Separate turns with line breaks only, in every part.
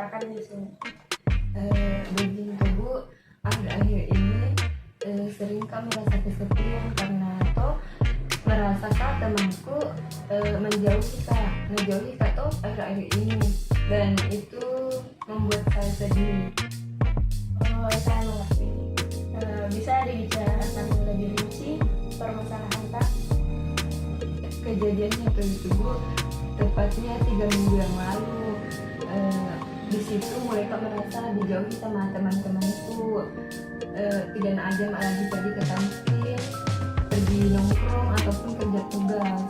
bicarakan di sini.
Begini Bu, akhir-akhir ini sering kami merasa kesepian karena merasa temanku menjauhi kak akhir-akhir ini, dan itu membuat saya sedih.
Oh, saya mengerti. Bisa dibicarakan lebih rinci permasalahan tak?
Kejadiannya itu Bu, tepatnya 3 minggu yang lalu. Di situ mereka merasa dijauhi sama teman-temanku. Tidak aja lagi pergi ke kantin, pergi nongkrong ataupun kerja tugas.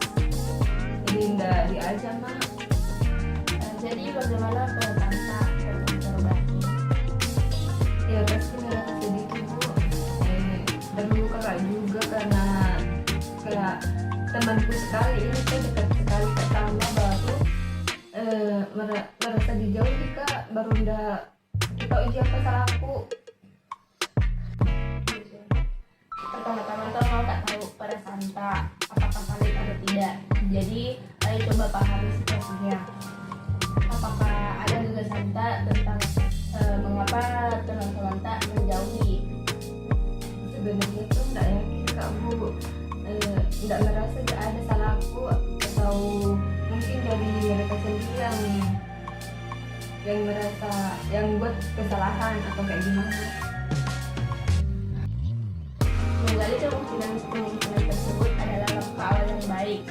Jadi tidak diajak mak.
Jadi bagaimana perasaan tak terobati?
Ya pasti merasa sedih tuh Bu. Terluka kakak juga karena kayak temanku sekali ini saya dekat sekali, ketambah baru merasa dijauhi kak, baru ndak tahu apa salahku.
Pertama-tama tuh mau tak tahu perasaan tak apakah valid atau tidak. Jadi ayo coba pahami situasinya. Apakah ada gagasan tak tentang mengapa teman-teman tak menjauhi?
Sebenarnya tuh nggak yakin kak Bu, nggak merasa nggak ada salahku, atau mungkin dari mereka sendiri yang merasa yang buat kesalahan atau kayak gimana.
Menggali kemungkinan tersebut adalah langkah awal yang baik.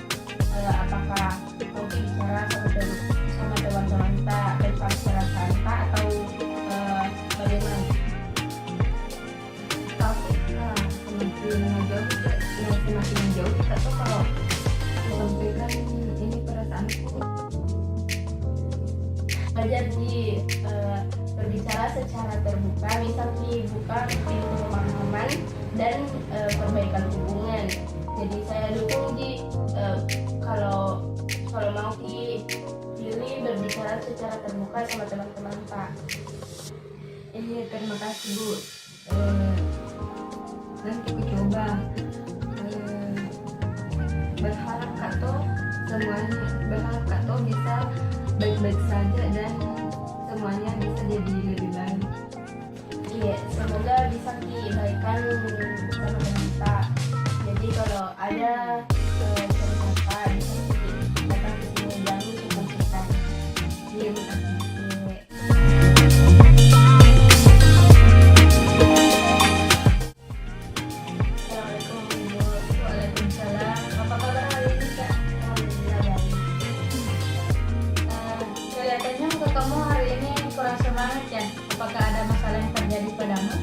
Apakah mungkin bicara sama teman-teman tak tentang perasaan tak atau bagaimana?
Tapi nah, semakin menjauh kita tuh kalau menyampaikan ini perasaanku.
Belajar di berbicara secara terbuka, misalnya buka pintu pemahaman dan perbaikan hubungan. Jadi saya dukung kalau mau pilih berbicara secara terbuka sama teman-teman Pak.
Iya, terima kasih Bu. Nanti aku coba. Berharap Kak To bisa baik-baik saja dan semuanya bisa jadi lebih baik.
Iya, semoga bisa dibaikan teman-teman Pak. Jadi kalau ada cerita Pak bisa datang ke sini dan cerita.
Iya Bu.
Assalamualaikum Bu. Waalaikumsalam. Apa kabar hari ini Kak? Alhamdulillah baik. Kelihatannya muka kamu hari ini kurang semangat ya. Apakah ada masalah yang terjadi padamu?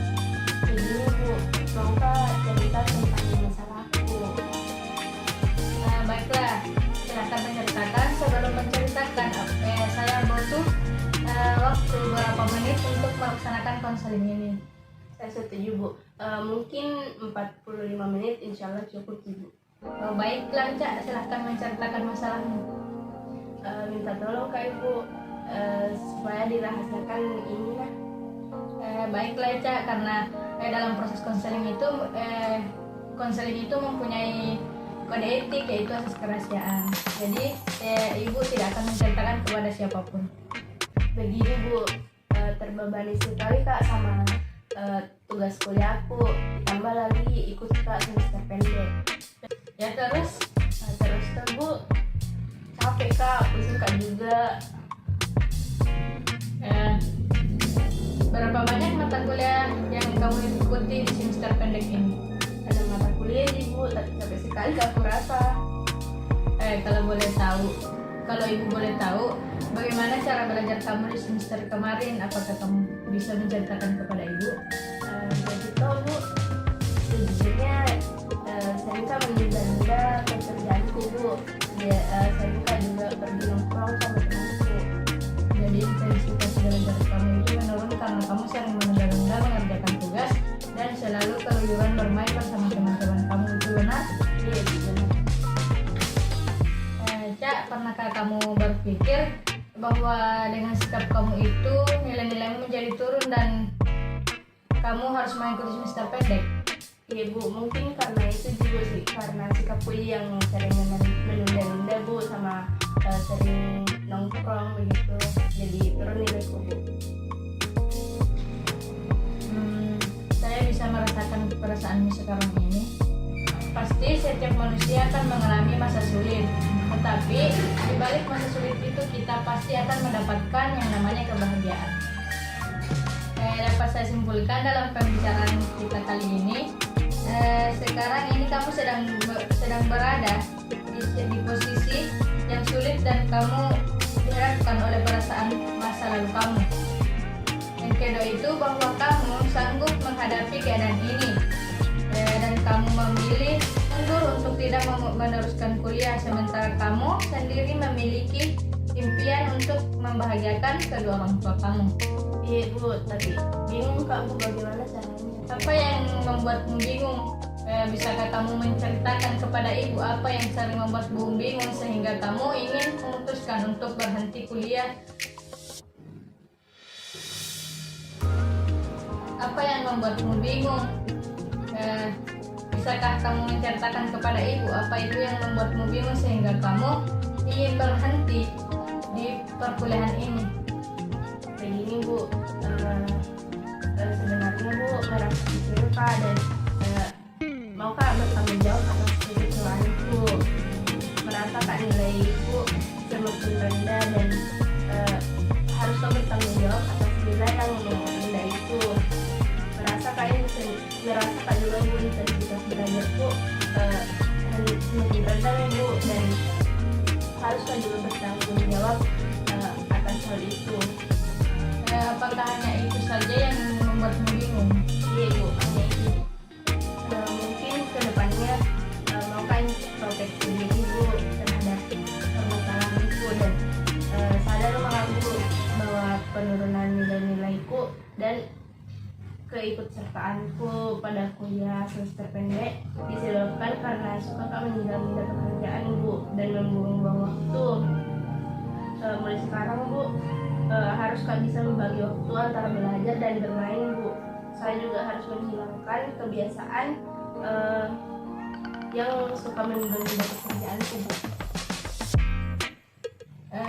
Begini Bu, mau Kak cerita tentang masalahku. Baiklah, silahkan menceritakan. Sebelum menceritakan, saya butuh waktu beberapa menit untuk melaksanakan konseling ini. Saya setuju Bu. Mungkin 45 menit insya Allah cukup Ibu. Baiklah Cak, silahkan menceritakan masalahmu. Minta tolong Kak Ibu supaya dirahasiakan ini lah. Baiklah Cak, karena dalam proses konseling itu mempunyai kode etik, yaitu asas kerahasiaan. Jadi Ibu tidak akan menceritakan kepada siapapun. Begini Bu, terbebani sekali Kak sama tugas kuliahku, ditambah lagi ikut Kak semester pendek. Ya terus Bu, capek Kak, pusing Kak juga. Berapa banyak mata kuliah yang kamu ikuti di semester pendek ini? Ada mata kuliah Ibu, tapi capek sekali Kak aku rasa. Kalau Ibu boleh tahu, bagaimana cara belajar kamu di semester kemarin? Apakah kamu bisa menceritakan kepada Ibu? Jadi Bu, sejujurnya saya Kak menunda pekerjaanku Bu. Saya Kak juga pergi nongkrong sama temanku. Jadi intensitas belajar kamu itu menurun karena kamu sering menunda-nunda mengerjakan tugas dan selalu keluyuran bermain bersama teman-teman kamu. Itu benar? Iya, benar. Cak, pernahkah kamu berpikir bahwa dengan sikap kamu itu nilai-nilaimu menjadi turun dan kamu harus mengikuti semester pendek? Iya Bu, mungkin karena itu juga sih, karena sikapku yang sering menunda-nunda Bu, sama sering nongkrong begitu, jadi turun nilaiku Bu. perasaanmu sekarang ini? Pasti setiap manusia akan mengalami masa sulit, tetapi di balik masa sulit itu kita pasti akan mendapatkan yang namanya kebahagiaan. Dapat saya simpulkan dalam pembicaraan kita kali ini, sekarang ini kamu sedang berada di posisi yang sulit dan kamu dihadapkan oleh perasaan masa lalu kamu. Yang kedua itu bahwa kamu sanggup menghadapi keadaan ini, dan kamu memilih mundur untuk tidak meneruskan kuliah, sementara kamu sendiri memiliki impian untuk membahagiakan kedua orang tua kamu.
Iya Bu, tapi bingung Kak Bu, bagaimana caranya?
Apa yang membuatmu bingung? Bisakah kamu menceritakan kepada ibu apa yang sering membuatmu bingung sehingga kamu ingin memutuskan untuk berhenti kuliah? Apa yang membuatmu bingung? Bisakah kamu menceritakan kepada ibu apa itu yang membuatmu bingung sehingga kamu ingin berhenti di perkuliahan ini?
Begini Bu, sebenarnya Bu merasa kecewa Kak, dan mau Kak bertanggung jawab atas kekecewaan-ku. Merasa Kak nilai-ku semakin rendah dan harus Kak bertanggung jawab atas nilai yang rendah itu. Merasa Kak juga Bu intensitas belajarku semakin rendah ya Bu, dan harus Kak juga bertanggung jawab atas hal itu.
Apakah hanya itu saja yang membuatmu bingung?
Iya Bu, hanya itu. Mungkin kedepannya mau kan proteksi diri Bu terhadap permasalahan itu, dan sadar mengaku bahwa penurunan nilai-nilaiku dan keikutsertaanku pada kuliah semester pendek disebabkan karena suka Kak menunda-nunda pekerjaan Bu dan membuang-buang waktu. Mulai sekarang Bu, harus Kak bisa membagi waktu antara belajar dan bermain Bu. Saya juga harus menghilangkan kebiasaan yang suka menunda-nunda pekerjaanku Bu.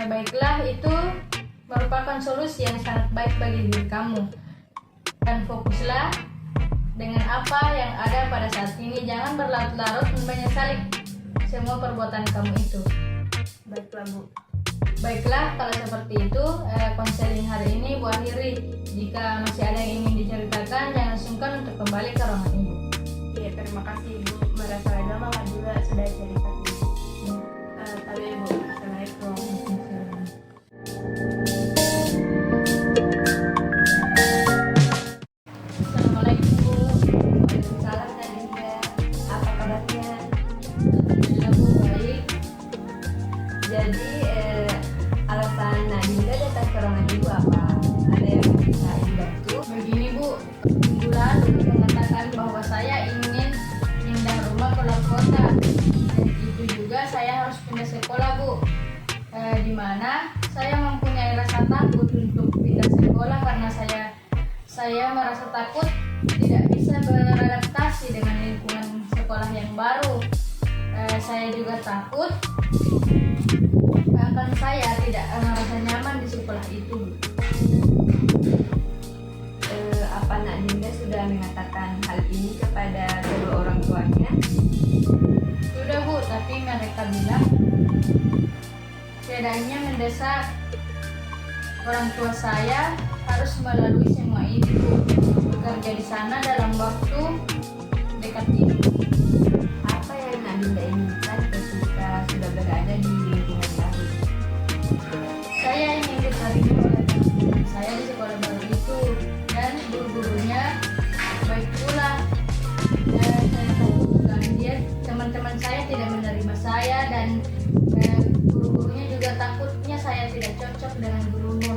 Baiklah, itu merupakan solusi yang sangat baik bagi diri kamu. Dan fokuslah dengan apa yang ada pada saat ini. Jangan berlarut-larut menyesali semua perbuatan kamu itu.
Baiklah Bu.
Baiklah, kalau seperti itu konseling hari ini Bu akhiri. Jika masih ada yang ingin diceritakan, jangan sungkan untuk kembali ke ruangan ibu.
Iya, terima kasih Bu. Merasa lega Mama juga sudah cerita Bu. Tapi Bu, Assalamualaikum.
Assalamualaikum Bu.
Waalaikumsalam Nadinda. Apa kabarnya?
Alhamdulillah Bu, baik.
Jadi alasan Nadinda datang ke ruangan ibu apa? Ada yang bisa ibu bantu?
Begini Bu, minggu lalu mengatakan bahwa saya ingin pindah rumah ke luar kota, dan itu juga saya harus pindah sekolah Bu. Di mana saya mempunyai rasa takut untuk pindah sekolah karena saya merasa takut tidak bisa beradaptasi dengan lingkungan sekolah yang baru. Saya juga takut akan saya tidak merasa nyaman di sekolah itu.
Apa Nadinda sudah mengatakan hal ini kepada kedua orang tuanya?
Sudah Bu, tapi mereka bilang keadaannya mendesak. Orang tua saya harus melalui semua ini Bu, bekerja di sana dalam waktu dekat ini.
Apa yang Nadinda inginkan ketika sudah berada di lingkungan baru?
Saya ingin diterima oleh teman saya di sekolah baru itu, dan guru-gurunya baik pula. Saya takutkan teman-teman saya tidak menerima saya, dan guru-gurunya juga takutnya saya tidak cocok dengan gurunya.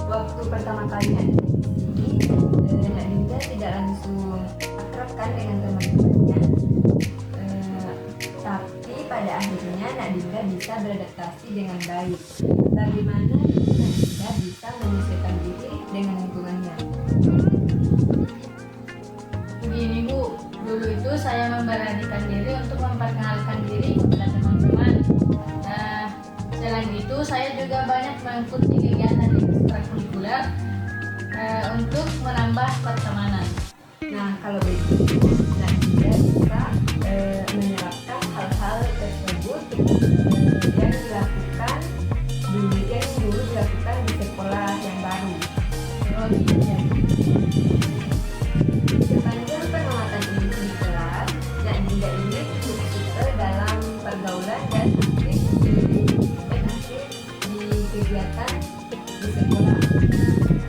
Waktu pertama kali Nadinda tidak langsung akrab kan dengan teman-temannya, tapi pada akhirnya Nadinda bisa beradaptasi dengan baik. Bagaimana Nadinda bisa menyesuaikan diri dengan lingkungannya?
Begini Bu, dulu itu saya memberanikan diri untuk memperkenalkan diri kepada teman-teman. Selain itu saya juga banyak mengikuti kegiatan ekstrakurikuler untuk menambah pertemanan.
Nah, kalau begitu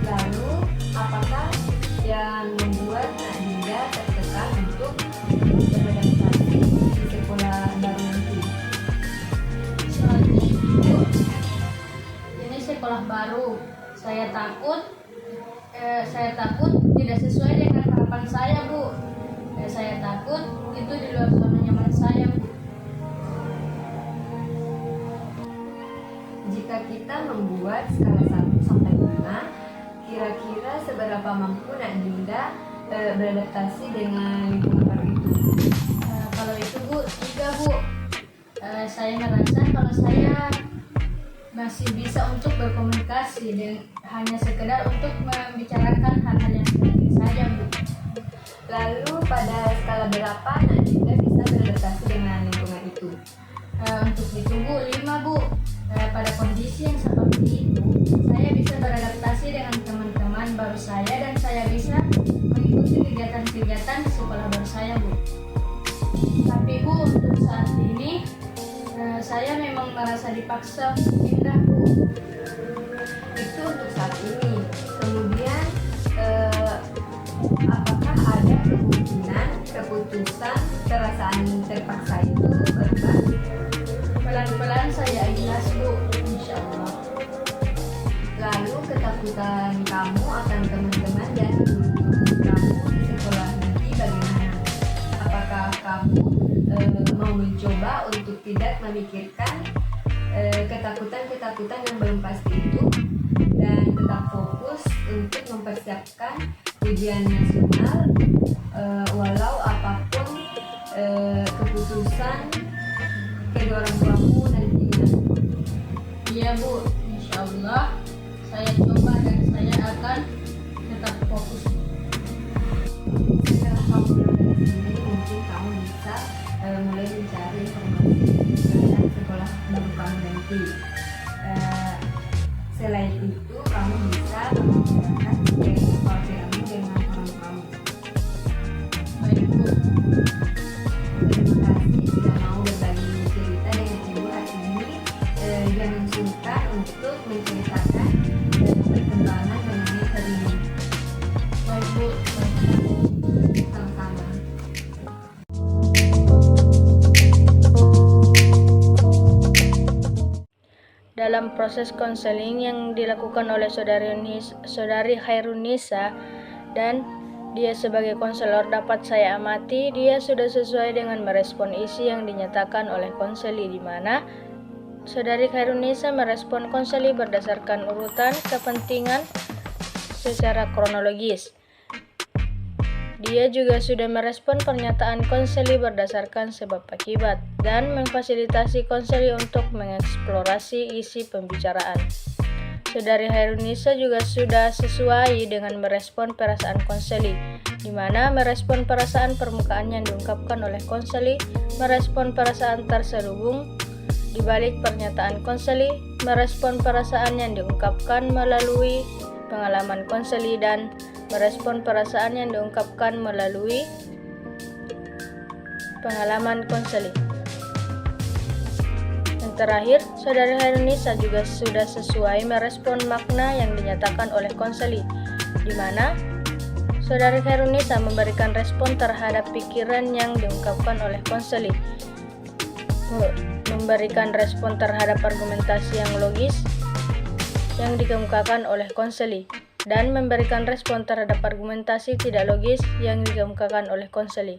Lalu, apakah yang membuat Nak Dinda tertekan untuk beradaptasi di sekolah baru nanti?
Soalnya Bu, ini sekolah baru. Saya takut tidak sesuai dengan harapan saya, Bu. Saya takut itu di luar zona nyaman saya, Bu.
Jika kita membuat skala 1 sampai 5, kira-kira seberapa mampu Nak Dinda beradaptasi dengan lingkungan baru itu?
Kalau itu Bu, 3 Bu. Saya merasa kalau saya masih bisa untuk berkomunikasi dan hanya sekedar untuk membicarakan hal-hal yang penting saja, Bu.
Lalu pada skala berapa Nak Dinda bisa beradaptasi dengan lingkungan itu?
Untuk itu Bu, 5 Bu. Pada kondisi yang seperti itu, saya bisa beradaptasi dengan teman-teman baru saya dan saya bisa mengikuti kegiatan-kegiatan di sekolah baru saya, Bu. Tapi Bu, untuk saat ini saya memang merasa dipaksa pindah, Bu.
Itu untuk saat ini. Kemudian apakah ada kemungkinan keputusan perasaan terpaksa itu berubah?
Pelan-pelan saya ikhlas, Bu, insya Allah.
Lalu ketakutan kamu akan teman-teman dan guru kamu di sekolah nanti bagaimana? Apakah kamu mau mencoba untuk tidak memikirkan ketakutan-ketakutan yang belum pasti itu dan tetap fokus untuk mempersiapkan ujian nasional walau apapun keputusan kedua orang tuamu nantinya?
Iya Bu, insya Allah saya coba dan saya akan tetap fokus.
Setelah kamu dari sini mungkin kamu bisa mulai mencari informasi tentang sekolah baru kamu nanti. Selain itu kamu bisa membicarakan kekhawatiranmu dengan orang kamu.
Baik Bu.
Terima kasih sudah mau berbagi cerita dengan Ibu hari ini. Jangan sungkan untuk menceritakan perkembangan mengenai hari ini.
Baik Bu.
Sama-sama.
Dalam proses konseling yang dilakukan oleh Saudari Khairunisa dan dia sebagai konselor, dapat saya amati dia sudah sesuai dengan merespon isi yang dinyatakan oleh konseli, di mana Saudari Khairunisa merespon konseli berdasarkan urutan kepentingan secara kronologis. Dia juga sudah merespon pernyataan konseli berdasarkan sebab akibat dan memfasilitasi konseli untuk mengeksplorasi isi pembicaraan. Saudari Khairunisa juga sudah sesuai dengan merespon perasaan konseli, di mana merespon perasaan permukaan yang diungkapkan oleh konseli, merespon perasaan terselubung di balik pernyataan konseli, merespon perasaan yang diungkapkan melalui pengalaman konseli, dan merespon perasaan yang diungkapkan melalui pengalaman konseli. Yang terakhir, Saudari Khairunisa juga sudah sesuai merespon makna yang dinyatakan oleh konseli, di mana Saudari Khairunisa memberikan respon terhadap pikiran yang diungkapkan oleh konseli, memberikan respon terhadap argumentasi yang logis yang dikemukakan oleh konseli, dan memberikan respon terhadap argumentasi tidak logis yang dikemukakan oleh konseli.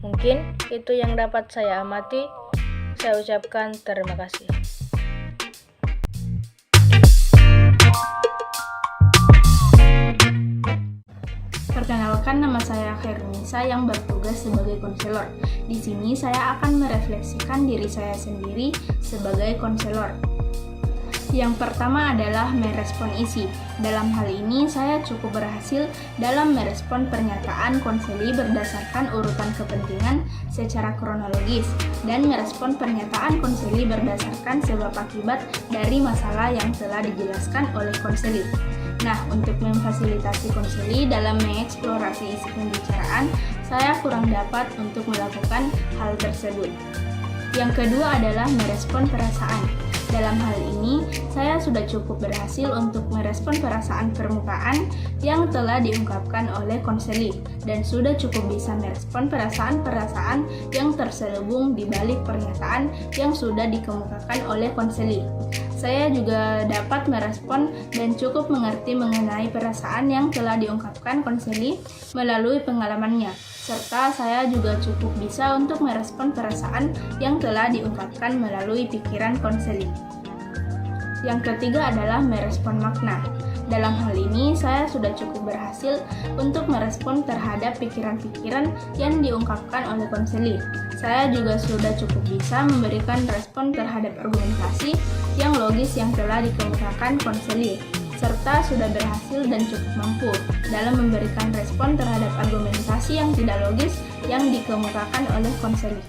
Mungkin itu yang dapat saya amati. Saya ucapkan terima kasih.
Perkenalkan, nama saya Khairunisa yang bertugas sebagai konselor. Di sini saya akan merefleksikan diri saya sendiri sebagai konselor. Yang pertama adalah merespon isi. Dalam hal ini saya cukup berhasil dalam merespon pernyataan konseli berdasarkan urutan kepentingan secara kronologis dan merespon pernyataan konseli berdasarkan sebab akibat dari masalah yang telah dijelaskan oleh konseli. Nah, untuk memfasilitasi konseli dalam mengeksplorasi isi pembicaraan, saya kurang dapat untuk melakukan hal tersebut. Yang kedua adalah merespon perasaan.
Dalam hal ini, saya sudah cukup berhasil untuk merespon perasaan permukaan yang telah diungkapkan oleh konseling dan sudah cukup bisa merespon perasaan-perasaan yang terselubung di balik pernyataan yang sudah dikemukakan oleh konseling. Saya juga dapat merespon dan cukup mengerti mengenai perasaan yang telah diungkapkan konseling melalui pengalamannya, serta saya juga cukup bisa untuk merespon perasaan yang telah diungkapkan melalui pikiran konseling. Yang ketiga adalah merespon makna. Dalam hal ini, saya sudah cukup berhasil untuk merespon terhadap pikiran-pikiran yang diungkapkan oleh konseling. Saya juga sudah cukup bisa memberikan respon terhadap argumentasi yang logis yang telah dikemukakan konseling, serta sudah berhasil dan cukup mampu dalam memberikan respon terhadap argumentasi yang tidak logis yang dikemukakan oleh konseling.